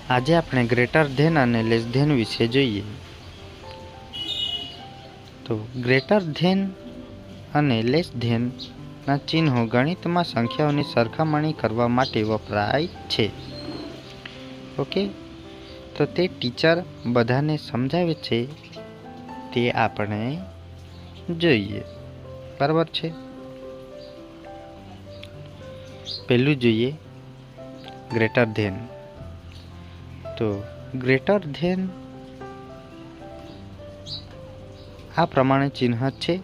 આજે આપણે greater than અને લેસ ધેન વિશે જોઈએ। તો ગ્રેટર ધેન અને લેસ ધેનના ચિહ્નો ગણિતમાં સંખ્યાઓની સરખામણી કરવા માટે વપરાય છે। ઓકે, તો તે ટીચર બધાને સમજાવે છે તે આપણે જોઈએ, બરાબર છે। પહેલું જોઈએ ગ્રેટર ધેન। તો ગ્રેટર ધેન આ પ્રમાણે ચિહ્ન છે,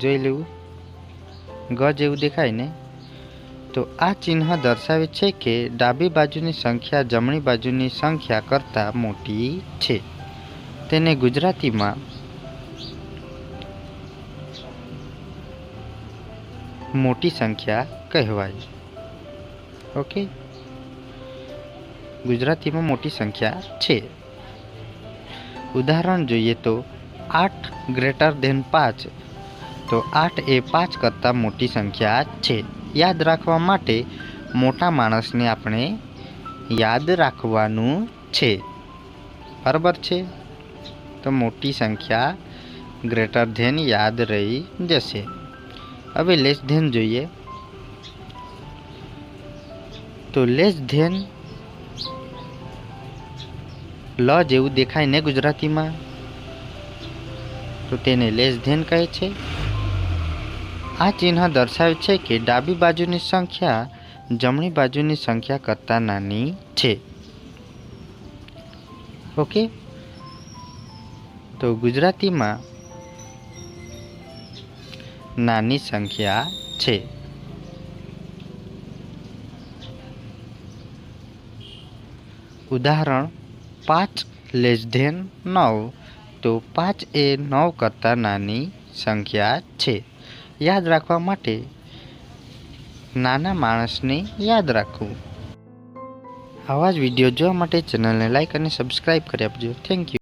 જોઈ લેવું, ગ જેવું દેખાય ને। તો આ ચિહ્ન દર્શાવે છે કે ડાબી બાજુની સંખ્યા જમણી બાજુની સંખ્યા કરતાં મોટી છે। તેને ગુજરાતીમાં મોટી સંખ્યા કહેવાય। ઓકે, ગુજરાતીમાં મોટી સંખ્યા છે। ઉદાહરણ જોઈએ તો 8 ગ્રેટર ધેન 5। તો 8 એ 5 કરતાં મોટી સંખ્યા છે। યાદ રાખવા માટે મોટા માણસને આપણે યાદ રાખવાનું છે, બરાબર છે। તો મોટી સંખ્યા ગ્રેટર ધેન યાદ રહી જશે। હવે લેસ ધેન જોઈએ। તો લેસ ધેન લ જેવું દેખાય ને ગુજરાતીમાં, તો તેને લેસ ધેન કહે છે। આ ચિહ્ન દર્શાવે છે કે ડાબી બાજુની સંખ્યા જમણી બાજુની સંખ્યા કરતાં નાની છે। ઓકે, તો ગુજરાતીમાં નાની સંખ્યા છે। ઉદાહરણ 5 લેસ ધેન 9। તો 5 એ 9 કરતાં નાની સંખ્યા છે। યાદ રાખવા માટે નાના માણસને યાદ રાખવું। આવા જ વિડીયો જોવા માટે ચેનલને લાઈક અને સબસ્ક્રાઈબ કરી આપજો। Thank you.